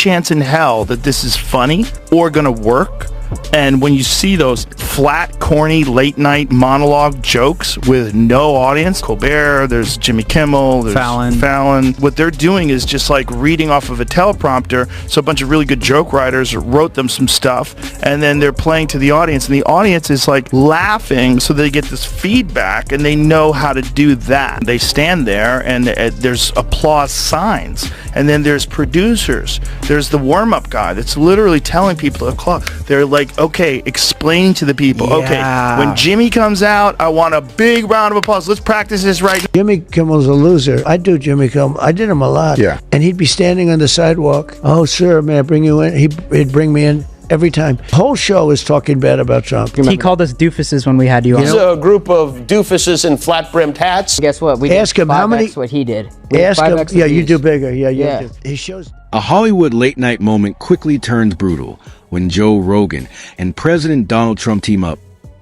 chance in hell that this is funny or gonna work. And when you see those flat, corny, late-night monologue jokes with no audience, Colbert, there's Jimmy Kimmel, there's Fallon. What they're doing is just like reading off of a teleprompter. So a bunch of really good joke writers wrote them some stuff, and then they're playing to the audience, and the audience is like laughing, so they get this feedback, and they know how to do that. They stand there, and there's applause signs, and then there's producers. There's the warm-up guy that's literally telling people to applaud. They're like, okay, explaining to the people, okay, when Jimmy comes out, I want a big round of applause. Let's practice this right now. Jimmy Kimmel's a loser. I do Jimmy Kimmel. I did him a lot. Yeah. And he'd be standing on the sidewalk. Oh, sir, may I bring you in? He'd bring me in every time. The whole show is talking bad about Trump. He called us doofuses when we had you on. He's a group of doofuses in flat-brimmed hats. Guess what? We ask him how many. What he did. Ask him. Yeah, you do bigger. Yeah. Do. He shows. A Hollywood late-night moment quickly turns brutal when Joe Rogan and President Donald Trump team up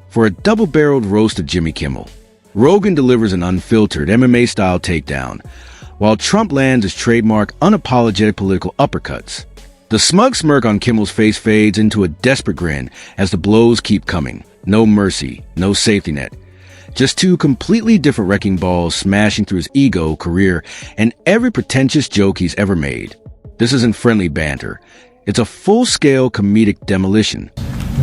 for a double-barreled roast of Jimmy Kimmel. Rogan delivers an unfiltered MMA-style takedown, while Trump lands his trademark unapologetic political uppercuts. The smug smirk on Kimmel's face fades into a desperate grin as the blows keep coming. No mercy, no safety net. Just two completely different wrecking balls smashing through his ego, career, and every pretentious joke he's ever made. This isn't friendly banter. It's a full-scale comedic demolition.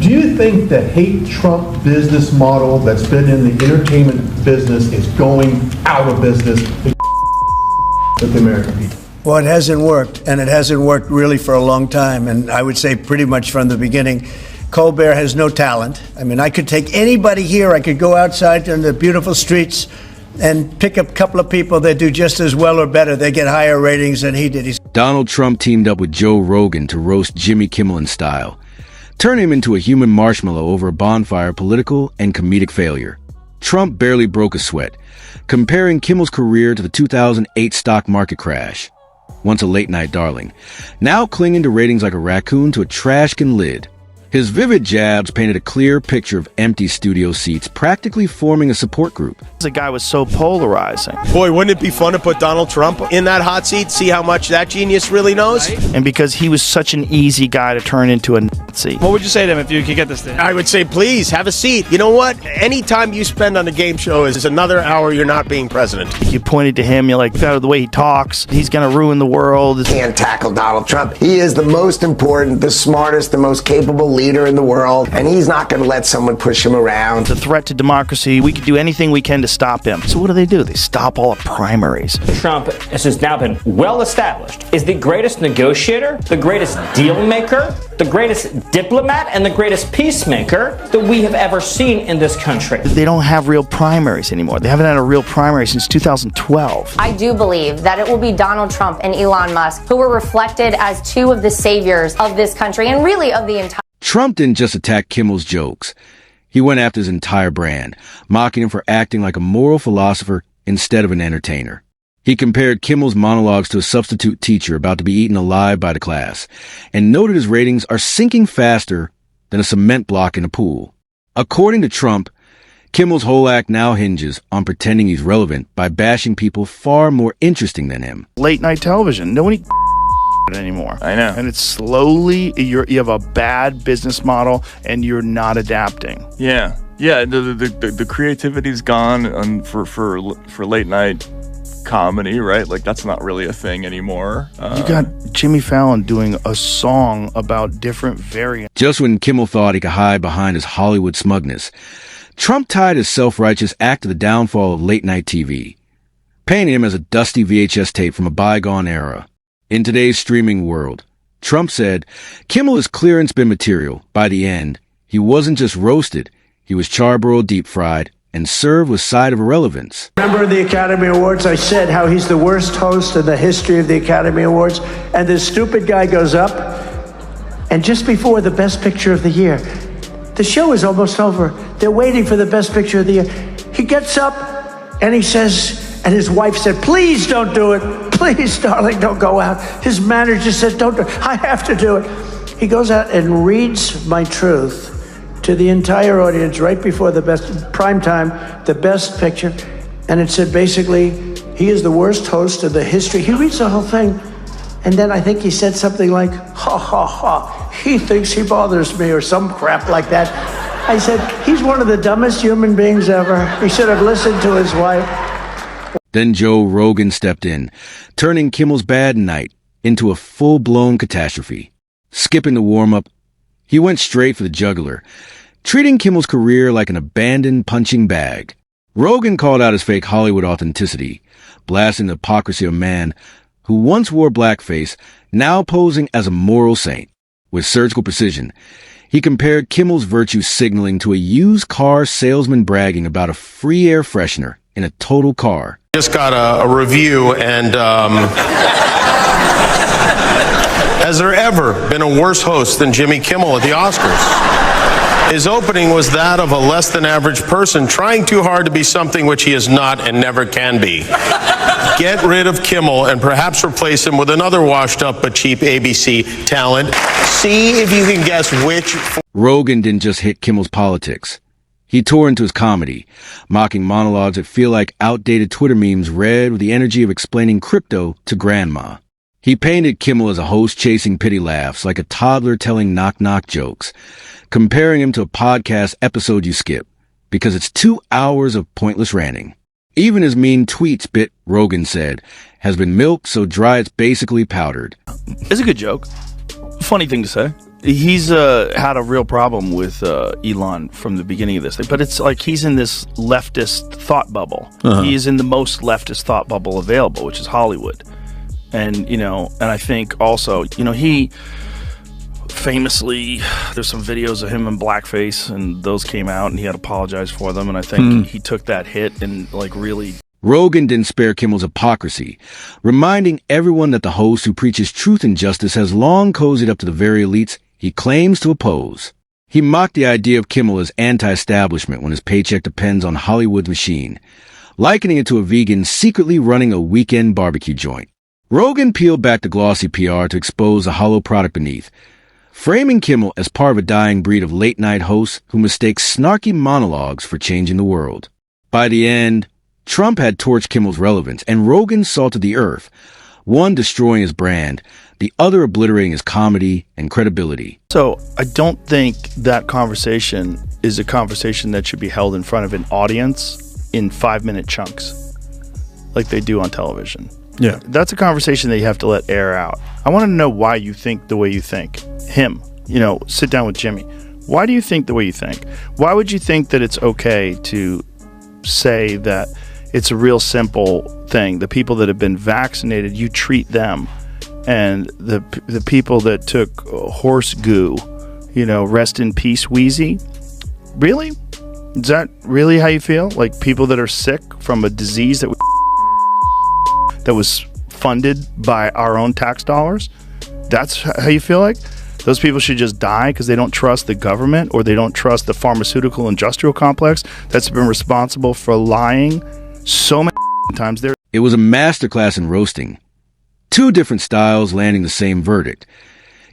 Do you think the hate Trump business model that's been in the entertainment business is going out of business with the American people? Well, it hasn't worked, and it hasn't worked really for a long time, and I would say pretty much from the beginning. Colbert has no talent. I mean, I could take anybody here, I could go outside in the beautiful streets and pick up a couple of people that do just as well or better. They get higher ratings than he did. Donald Trump teamed up with Joe Rogan to roast Jimmy Kimmel in style, turn him into a human marshmallow over a bonfire of political and comedic failure. Trump barely broke a sweat, comparing Kimmel's career to the 2008 stock market crash. Once a late-night darling, now clinging to ratings like a raccoon to a trash can lid. His vivid jabs painted a clear picture of empty studio seats, practically forming a support group. The guy was so polarizing. Boy, wouldn't it be fun to put Donald Trump in that hot seat, see how much that genius really knows? And because he was such an easy guy to turn into a Nazi. What would you say to him if you could get this thing? I would say, please, have a seat. You know what? Any time you spend on a game show is another hour you're not being president. You pointed to him, you're like, the way he talks, he's going to ruin the world. Can't tackle Donald Trump. He is the most important, the smartest, the most capable leader in the world, and he's not going to let someone push him around. The threat to democracy, we could do anything we can to stop him. So what do? They stop all the primaries. Trump, as has now been well established, is the greatest negotiator, the greatest deal maker, the greatest diplomat, and the greatest peacemaker that we have ever seen in this country. They don't have real primaries anymore. They haven't had a real primary since 2012. I do believe that it will be Donald Trump and Elon Musk who were reflected as two of the saviors of this country and really of the entire. Trump didn't just attack Kimmel's jokes. He went after his entire brand, mocking him for acting like a moral philosopher instead of an entertainer. He compared Kimmel's monologues to a substitute teacher about to be eaten alive by the class, and noted his ratings are sinking faster than a cement block in a pool. According to Trump, Kimmel's whole act now hinges on pretending he's relevant by bashing people far more interesting than him. Late night television. Nobody anymore. I know. And it's slowly, you have a bad business model and you're not adapting. Yeah. The creativity's gone for late night comedy, right? Like that's not really a thing anymore. You got Jimmy Fallon doing a song about different variants. Just when Kimmel thought he could hide behind his Hollywood smugness, Trump tied his self-righteous act to the downfall of late-night TV, painting him as a dusty VHS tape from a bygone era. In today's streaming world, Trump said, Kimmel is clearance bin material. By the end, he wasn't just roasted, he was charbroiled, deep-fried, and served with side of irrelevance. Remember the Academy Awards? I said how he's the worst host in the history of the Academy Awards, and this stupid guy goes up, and just before the Best Picture of the Year, the show is almost over. They're waiting for the Best Picture of the Year. He gets up, and he says, and his wife said, please don't do it. Please, darling, don't go out. His manager said, don't do it. I have to do it. He goes out and reads my truth to the entire audience right before the best prime time, the Best Picture. And it said basically, he is the worst host of the history. He reads the whole thing. And then I think he said something like, ha, ha, ha, he thinks he bothers me, or some crap like that. I said, he's one of the dumbest human beings ever. He should have listened to his wife. Then Joe Rogan stepped in, turning Kimmel's bad night into a full-blown catastrophe. Skipping the warm-up, he went straight for the jugular, treating Kimmel's career like an abandoned punching bag. Rogan called out his fake Hollywood authenticity, blasting the hypocrisy of a man who once wore blackface, now posing as a moral saint. With surgical precision, he compared Kimmel's virtue signaling to a used car salesman bragging about a free air freshener in a total car. Just got a review, and has there ever been a worse host than Jimmy Kimmel at the Oscars? His opening was that of a less than average person trying too hard to be something which he is not and never can be. Get rid of Kimmel and perhaps replace him with another washed up but cheap ABC talent. See if you can guess which. Rogan didn't just hit Kimmel's politics. He tore into his comedy, mocking monologues that feel like outdated Twitter memes read with the energy of explaining crypto to grandma. He painted Kimmel as a host chasing pity laughs like a toddler telling knock-knock jokes, comparing him to a podcast episode you skip because it's 2 hours of pointless ranting. Even his mean tweets bit, Rogan said, has been milked so dry it's basically powdered. It's a good joke. Funny thing to say. He's had a real problem with Elon from the beginning of this thing, but it's like he's in this leftist thought bubble. He is in the most leftist thought bubble available, which is Hollywood. And, and I think also, he famously, there's some videos of him in blackface, and those came out, and he had apologized for them, and I think he took that hit and, really... Rogan didn't spare Kimmel's hypocrisy, reminding everyone that the host who preaches truth and justice has long cozied up to the very elites he claims to oppose. He mocked the idea of Kimmel as anti-establishment when his paycheck depends on Hollywood's machine, likening it to a vegan secretly running a weekend barbecue joint. Rogan peeled back the glossy PR to expose the hollow product beneath, framing Kimmel as part of a dying breed of late-night hosts who mistake snarky monologues for changing the world. By the end, Trump had torched Kimmel's relevance, and Rogan salted the earth, one destroying his brand, the other obliterating his comedy and credibility. So I don't think that conversation is a conversation that should be held in front of an audience in 5-minute chunks like they do on television. Yeah. That's a conversation that you have to let air out. I want to know why you think the way you think. Him, sit down with Jimmy. Why do you think the way you think? Why would you think that it's okay to say that it's a real simple thing? The people that have been vaccinated, you treat them. And the people that took horse goo, rest in peace, Wheezy. Really? Is that really how you feel? Like people that are sick from a disease that was funded by our own tax dollars? That's how you feel like? Those people should just die because they don't trust the government or they don't trust the pharmaceutical industrial complex that's been responsible for lying so many times. It was a masterclass in roasting. 2 different styles landing the same verdict.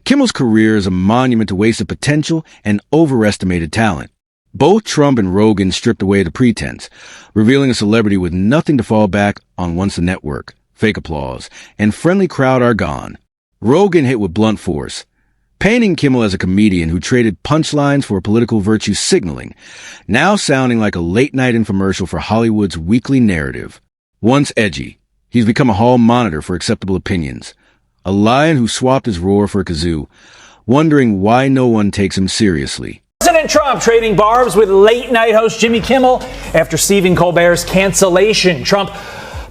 Kimmel's career is a monument to wasted potential and overestimated talent. Both Trump and Rogan stripped away the pretense, revealing a celebrity with nothing to fall back on once the network, fake applause, and friendly crowd are gone. Rogan hit with blunt force, painting Kimmel as a comedian who traded punchlines for political virtue signaling, now sounding like a late-night infomercial for Hollywood's weekly narrative. Once edgy, he's become a hall monitor for acceptable opinions, a lion who swapped his roar for a kazoo, wondering why no one takes him seriously. President Trump trading barbs with late-night host Jimmy Kimmel after Stephen Colbert's cancellation. Trump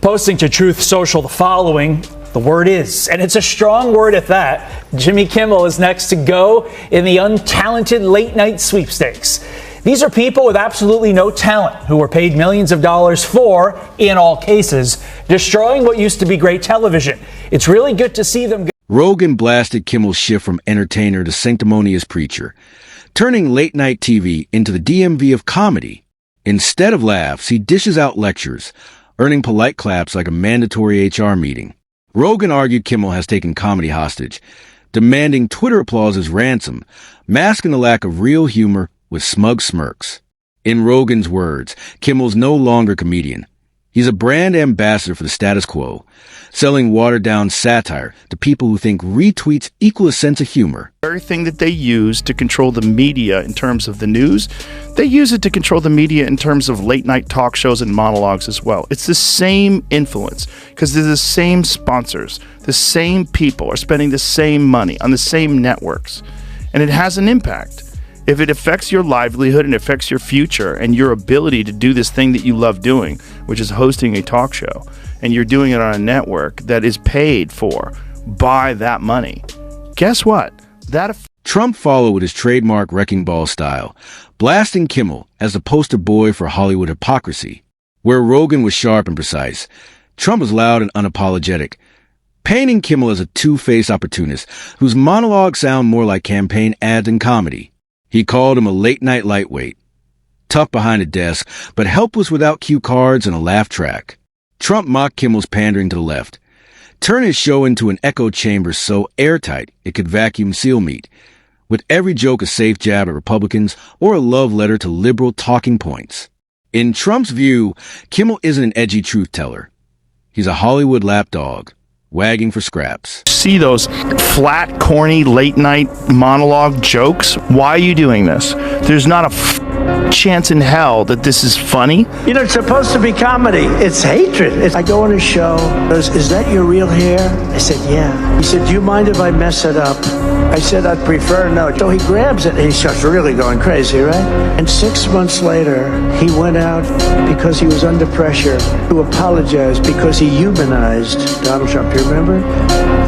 posting to Truth Social the following: the word is, and it's a strong word at that, Jimmy Kimmel is next to go in the untalented late-night sweepstakes. These are people with absolutely no talent who were paid millions of dollars for, in all cases, destroying what used to be great television. It's really good to see them go. Rogan blasted Kimmel's shift from entertainer to sanctimonious preacher, turning late-night TV into the DMV of comedy. Instead of laughs, he dishes out lectures, earning polite claps like a mandatory HR meeting. Rogan argued Kimmel has taken comedy hostage, demanding Twitter applause as ransom, masking the lack of real humor with smug smirks. In Rogan's words, Kimmel's no longer comedian. He's a brand ambassador for the status quo, selling watered-down satire to people who think retweets equal a sense of humor. Everything that they use to control the media in terms of the news, they use it to control the media in terms of late-night talk shows and monologues as well. It's the same influence because they're the same sponsors. The same people are spending the same money on the same networks. And it has an impact. If it affects your livelihood and affects your future and your ability to do this thing that you love doing, which is hosting a talk show, and you're doing it on a network that is paid for by that money, guess what? Trump followed with his trademark wrecking ball style, blasting Kimmel as the poster boy for Hollywood hypocrisy. Where Rogan was sharp and precise, Trump was loud and unapologetic, painting Kimmel as a two-faced opportunist whose monologues sound more like campaign ads and comedy. He called him a late-night lightweight, tough behind a desk, but helpless without cue cards and a laugh track. Trump mocked Kimmel's pandering to the left, turned his show into an echo chamber so airtight it could vacuum seal meat, with every joke a safe jab at Republicans or a love letter to liberal talking points. In Trump's view, Kimmel isn't an edgy truth-teller. He's a Hollywood lapdog, wagging for scraps. See those flat, corny, late-night monologue jokes? Why are you doing this? There's not a chance in hell that this is funny. You know, it's supposed to be comedy. It's hatred. I go on a show. He goes, is that your real hair? I said, yeah. He said, do you mind if I mess it up? I said, I'd prefer no. So he grabs it and he starts really going crazy, right? And 6 months later, he went out because he was under pressure to apologize because he humanized Donald Trump. You remember?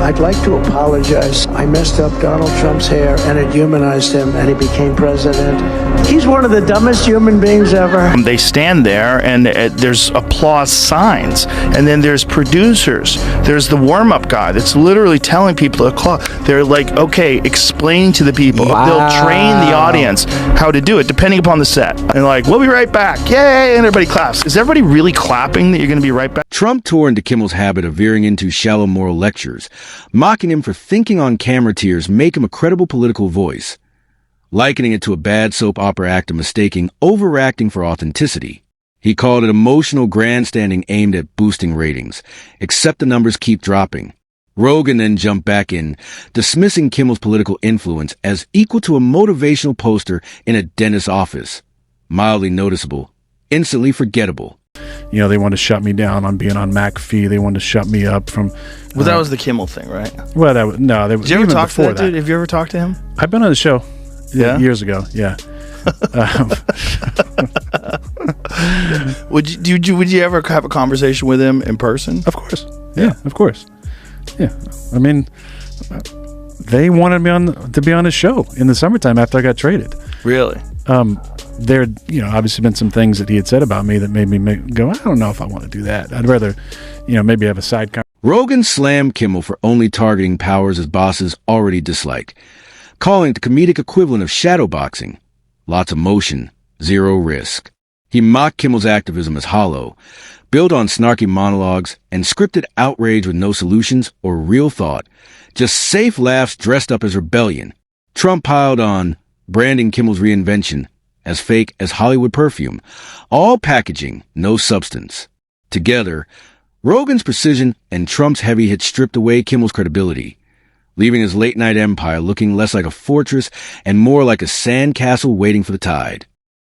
I'd like to apologize. I messed up Donald Trump's hair and it humanized him and he became president. He's one of the dumbest human beings ever. They stand there and there's applause signs. And then there's producers. There's the warm-up guy that's literally telling people to applaud. They're like, okay, explaining to the people. Wow. They'll train the audience how to do it depending upon the set. And like, we'll be right back. Yay! And everybody claps. Is everybody really clapping that you're going to be right back? Trump tore into Kimmel's habit of veering into shallow moral lectures, mocking him for thinking on camera tears make him a credible political voice, likening it to a bad soap opera actor mistaking overacting for authenticity. He called it emotional grandstanding aimed at boosting ratings, except the numbers keep dropping. Rogan then jumped back in, dismissing Kimmel's political influence as equal to a motivational poster in a dentist's office. Mildly noticeable, instantly forgettable. You know, they wanted to shut me down on being on McAfee. They wanted to shut me up from... Well, that was the Kimmel thing, right? Well, that was... No, did you ever talk to that dude? Have you ever talked to him? I've been on the show. Yeah? Years ago, yeah. Would you ever have a conversation with him in person? Of course. Yeah, of course. Yeah. I mean, they wanted me to be on the show in the summertime after I got traded. Really? There, obviously been some things that he had said about me that made me go, I don't know if I want to do that. I'd rather, maybe have a side conversation. Rogan slammed Kimmel for only targeting powers his bosses already dislike, calling it the comedic equivalent of shadowboxing. Lots of motion, zero risk. He mocked Kimmel's activism as hollow, built on snarky monologues and scripted outrage with no solutions or real thought, just safe laughs dressed up as rebellion. Trump piled on, branding Kimmel's reinvention as fake as Hollywood perfume, all packaging, no substance. Together, Rogan's precision and Trump's heavy hit stripped away Kimmel's credibility, leaving his late-night empire looking less like a fortress and more like a sandcastle waiting for the tide.